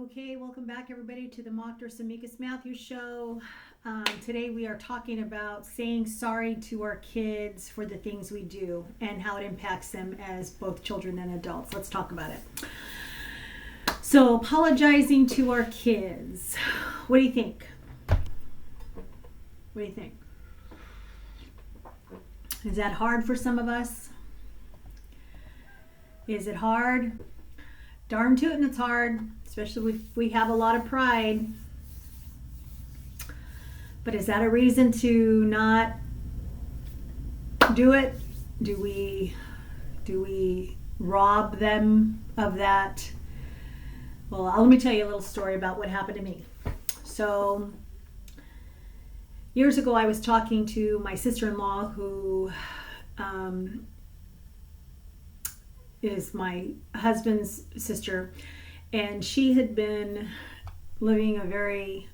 Okay, welcome back everybody to the Dr. Samicus Matthews Show. Today we are talking about saying sorry to our kids for the things we do and how it impacts them as both children and adults. Let's talk about it. So, apologizing to our kids. What do you think? What do you think? Is that hard for some of us? Is it hard? Darn tootin' it's hard, especially if we have a lot of pride. But is that a reason to not do it? Do we rob them of that? Well, let me tell you a little story about what happened to me. So, years ago I was talking to my sister-in-law who is my husband's sister, and she had been living a very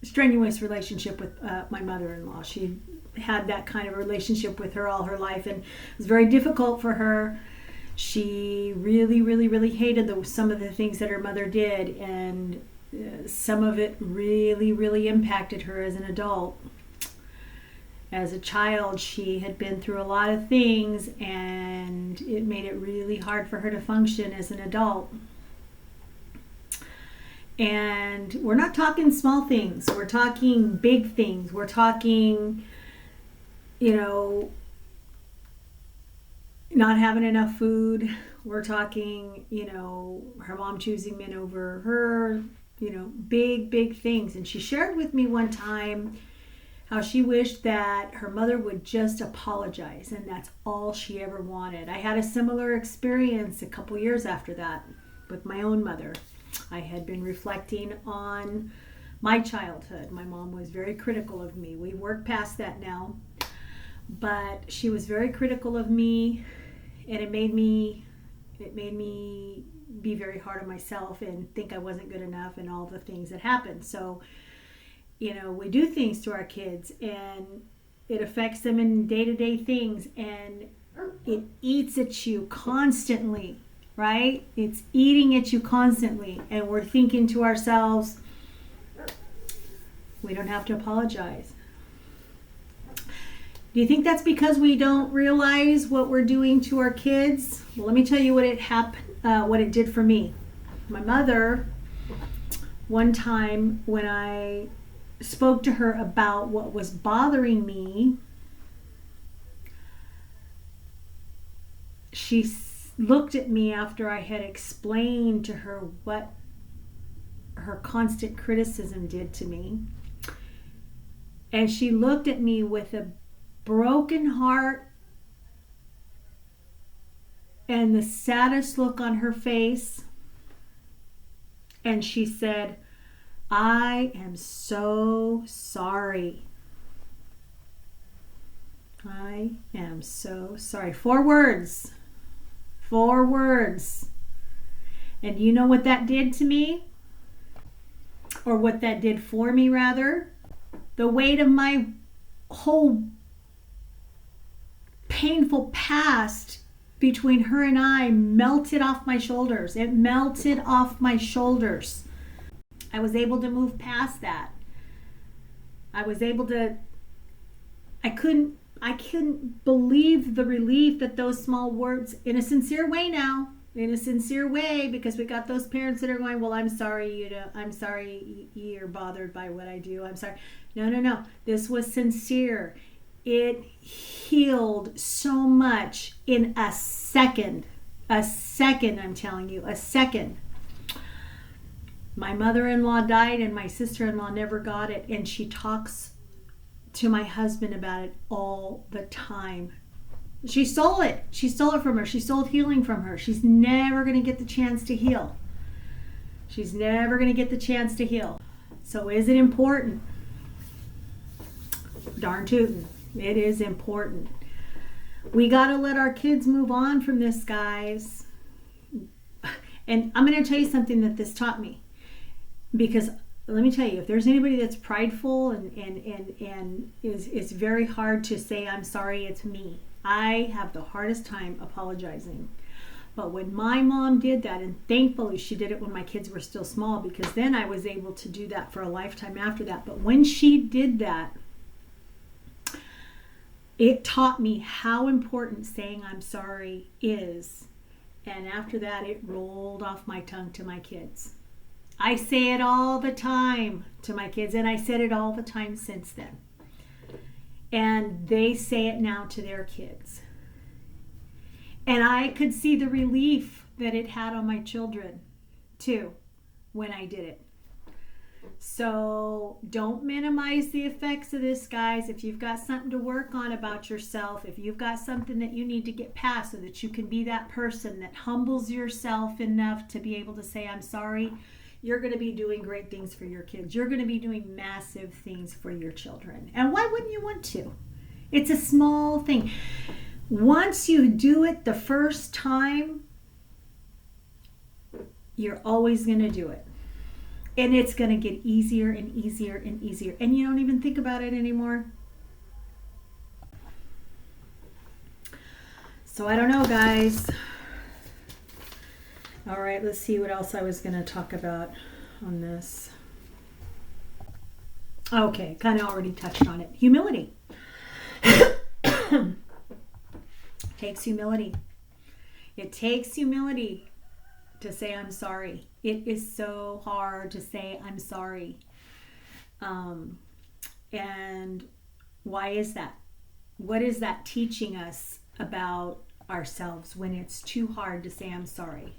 strenuous relationship with my mother-in-law. She had that kind of relationship with her all her life, and it was very difficult for her. She really hated some of the things that her mother did, and some of it really impacted her as an adult. As a child, she had been through a lot of things, and it made it really hard for her to function as an adult. And we're not talking small things. We're talking big things. We're talking, not having enough food. We're talking, her mom choosing men over her, big things. And she shared with me one time how she wished that her mother would just apologize, and that's all she ever wanted. I had a similar experience a couple years after that with my own mother. I had been reflecting on my childhood. My mom was very critical of me. We worked past that now, but she was very critical of me, and it made me be very hard on myself and think I wasn't good enough and all the things that happened. So we do things to our kids, and it affects them in day-to-day things, and it eats at you constantly, right? It's eating at you constantly, and we're thinking to ourselves, we don't have to apologize. Do you think that's because we don't realize what we're doing to our kids? Well, let me tell you what it did for me. My mother, one time when I spoke to her about what was bothering me, she looked at me after I had explained to her what her constant criticism did to me, and she looked at me with a broken heart and the saddest look on her face, and she said, "I am so sorry. I am so sorry." 4 words. 4 words. And you know what that did to me? Or what that did for me, rather? The weight of my whole painful past between her and I melted off my shoulders. It melted off my shoulders. I was able to move past that. I couldn't believe the relief that those small words, in a sincere way now, because we got those parents that are going, well, I'm sorry, I'm sorry you're bothered by what I do. I'm sorry. No. This was sincere. It healed so much in a second. A second, I'm telling you, a second. My mother-in-law died, and my sister-in-law never got it, and she talks to my husband about it all the time. She stole it. She stole it from her. She stole healing from her. She's never going to get the chance to heal. She's never going to get the chance to heal. So is it important? Darn tootin'. It is important. We got to let our kids move on from this, guys. And I'm going to tell you something that this taught me. Because let me tell you, if there's anybody that's prideful and is very hard to say, I'm sorry, it's me. I have the hardest time apologizing. But when my mom did that, and thankfully she did it when my kids were still small, because then I was able to do that for a lifetime after that. But when she did that, it taught me how important saying I'm sorry is. And after that, it rolled off my tongue to my kids. I say it all the time to my kids, and I said it all the time since then. And they say it now to their kids. And I could see the relief that it had on my children, too, when I did it. So don't minimize the effects of this, guys. If you've got something to work on about yourself, if you've got something that you need to get past so that you can be that person that humbles yourself enough to be able to say, I'm sorry, you're going to be doing great things for your kids. You're going to be doing massive things for your children. And why wouldn't you want to? It's a small thing. Once you do it the first time, you're always going to do it. And it's going to get easier and easier and easier. And you don't even think about it anymore. So I don't know, guys. All right, let's see what else I was going to talk about on this. Okay, kind of already touched on it. Humility. Takes humility. It takes humility to say I'm sorry. It is so hard to say I'm sorry. And why is that? What is that teaching us about ourselves when it's too hard to say I'm sorry?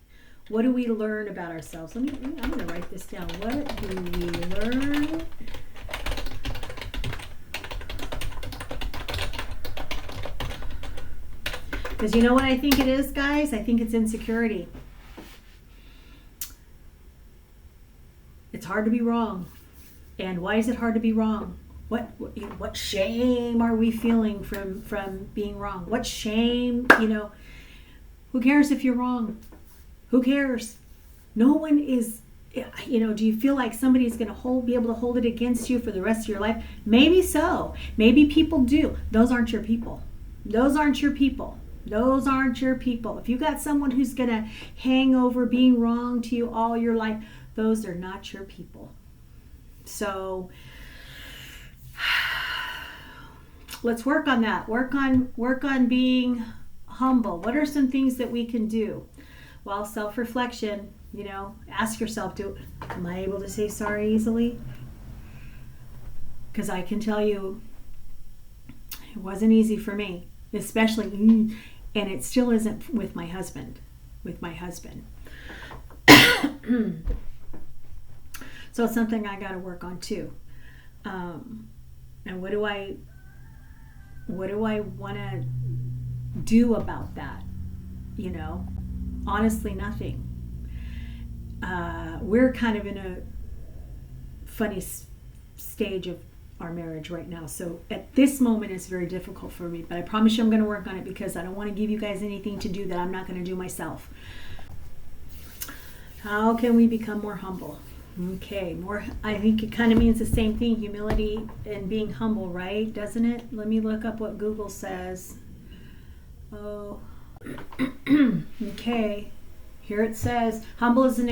What do we learn about ourselves? I'm going to write this down. What do we learn? Because you know what I think it is, guys? I think it's insecurity. It's hard to be wrong. And why is it hard to be wrong? What shame are we feeling from being wrong? What shame, who cares if you're wrong? Who cares? No one is, do you feel like somebody's going to be able to hold it against you for the rest of your life? Maybe so. Maybe people do. Those aren't your people. Those aren't your people. Those aren't your people. If you got someone who's going to hang over being wrong to you all your life, those are not your people. So let's work on that. Work on being humble. What are some things that we can do? Well, self-reflection, ask yourself, am I able to say sorry easily? Because I can tell you it wasn't easy for me, especially, and it still isn't with my husband. So it's something I got to work on too. And what do I want to do about that? Honestly, nothing. We're kind of in a funny stage of our marriage right now. So at this moment, it's very difficult for me. But I promise you I'm going to work on it because I don't want to give you guys anything to do that I'm not going to do myself. How can we become more humble? Okay, I think it kind of means the same thing, humility and being humble, right? Doesn't it? Let me look up what Google says. Oh, okay. Here it says, humble is an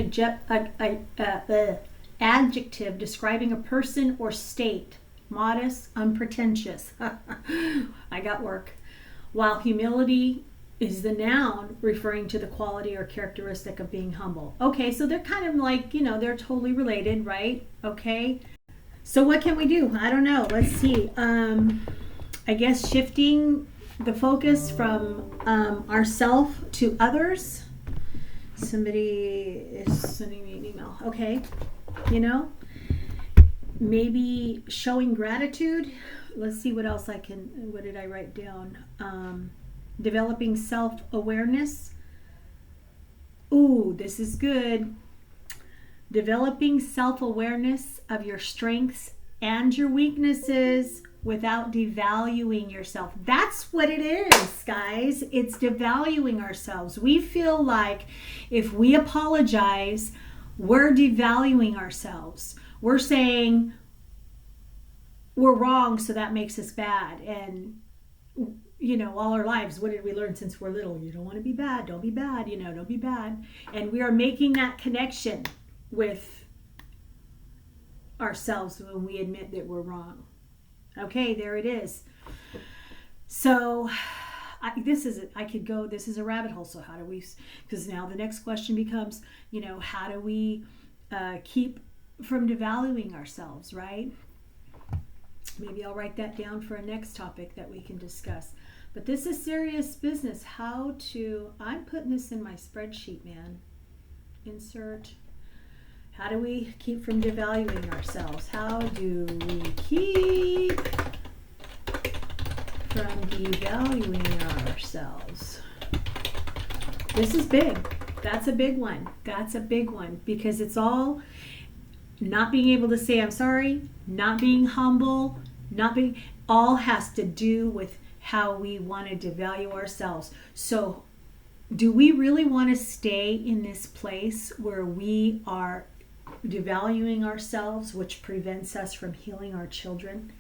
adjective describing a person or state. Modest, unpretentious. I got work. While humility is the noun referring to the quality or characteristic of being humble. Okay, so they're kind of like, they're totally related, right? Okay. So what can we do? I don't know. Let's see. I guess shifting the focus from ourself to others. Somebody is sending me an email. Okay. Maybe showing gratitude. Let's see what else what did I write down? Developing self-awareness. Ooh, this is good. Developing self-awareness of your strengths and your weaknesses without devaluing yourself. That's what it is, guys. It's devaluing ourselves. We feel like if we apologize, we're devaluing ourselves. We're saying we're wrong, so that makes us bad. And all our lives, what did we learn since we're little? You don't want to be bad. Don't be bad. Don't be bad. And we are making that connection with ourselves when we admit that we're wrong. Okay, there it is. So this is a rabbit hole. So how do we, because now the next question becomes, how do we keep from devaluing ourselves, right? Maybe I'll write that down for a next topic that we can discuss. But this is serious business. I'm putting this in my spreadsheet, man. Insert. How do we keep from devaluing ourselves? How do we keep from devaluing ourselves? This is big. That's a big one. Because it's all not being able to say I'm sorry, not being humble, all has to do with how we want to devalue ourselves. So do we really want to stay in this place where we are devaluing ourselves, which prevents us from healing our children?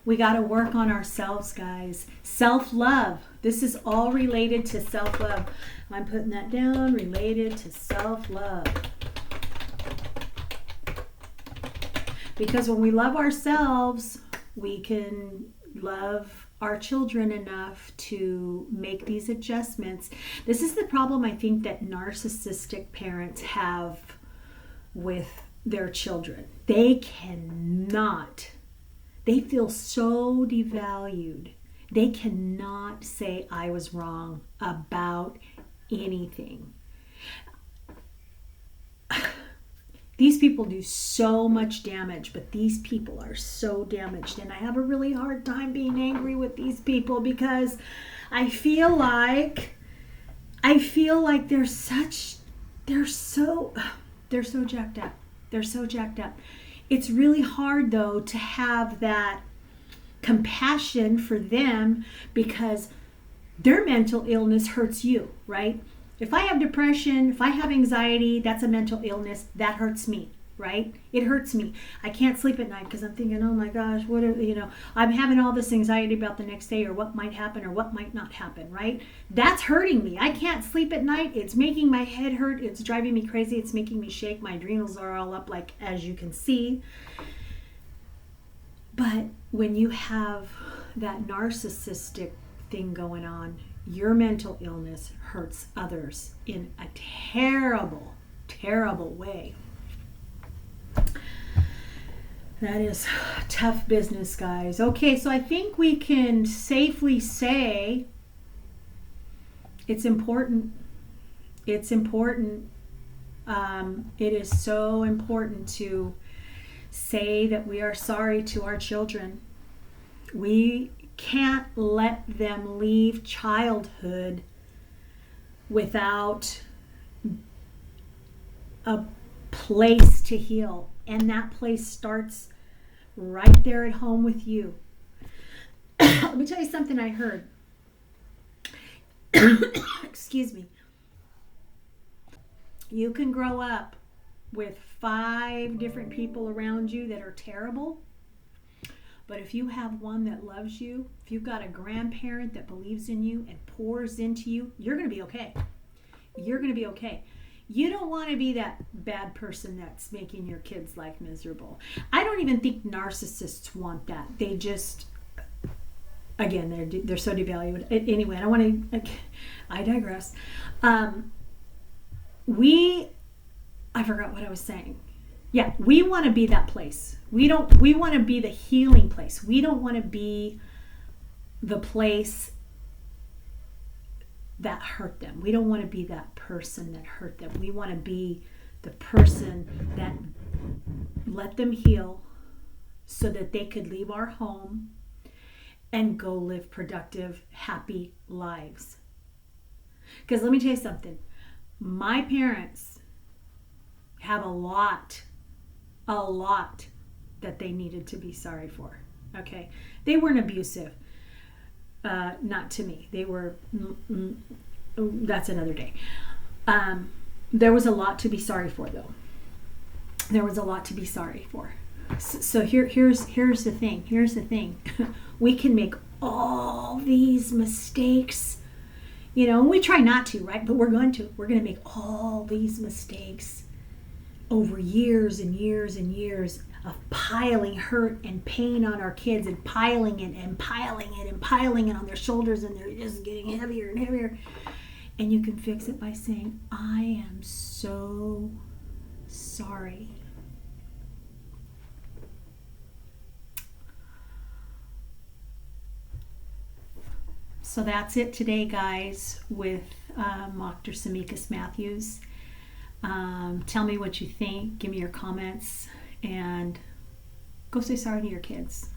We got to work on ourselves, guys. Self-love. This is all related to self-love. I'm putting that down, related to self-love. Because when we love ourselves, we can love our children enough to make these adjustments. This is the problem I think that narcissistic parents have with their children. They feel so devalued. They cannot say I was wrong about anything. These people do so much damage, but these people are so damaged. And I have a really hard time being angry with these people because I feel like they're so jacked up. They're so jacked up. It's really hard though to have that compassion for them because their mental illness hurts you, right? If I have depression, if I have anxiety, that's a mental illness. That hurts me, right? It hurts me. I can't sleep at night because I'm thinking, oh my gosh, I'm having all this anxiety about the next day or what might happen or what might not happen, right? That's hurting me. I can't sleep at night. It's making my head hurt. It's driving me crazy. It's making me shake. My adrenals are all up, like as you can see. But when you have that narcissistic thing going on, your mental illness hurts others in a terrible, terrible way. That is tough business, guys. Okay, so I think we can safely say it's important. It's important. It is so important to say that we are sorry to our children. We can't let them leave childhood without a place to heal. And that place starts right there at home with you. Let me tell you something I heard. Excuse me. You can grow up with 5 different people around you that are terrible. But if you have one that loves you, if you've got a grandparent that believes in you and pours into you, you're going to be okay. You're going to be okay. You don't want to be that bad person that's making your kid's life miserable. I don't even think narcissists want that. They just, again, they're so devalued. Anyway, I digress. I forgot what I was saying. Yeah, we want to be that place. We want to be the healing place. We don't want to be the place that hurt them. We don't want to be that person that hurt them. We want to be the person that let them heal so that they could leave our home and go live productive, happy lives. Because let me tell you something. My parents have a lot that they needed to be sorry for. Okay? They weren't abusive. Not to me. They were, that's another day. There was a lot to be sorry for, though. There was a lot to be sorry for. So here's the thing. We can make all these mistakes. And we try not to, right? But we're going to. We're going to make all these mistakes over years and years and years of piling hurt and pain on our kids, and piling it and piling it and piling it on their shoulders, and they're just getting heavier and heavier. And you can fix it by saying, I am so sorry. So that's it today, guys, with Dr. Samikas Matthews. Tell me what you think. Give me your comments. And go say sorry to your kids.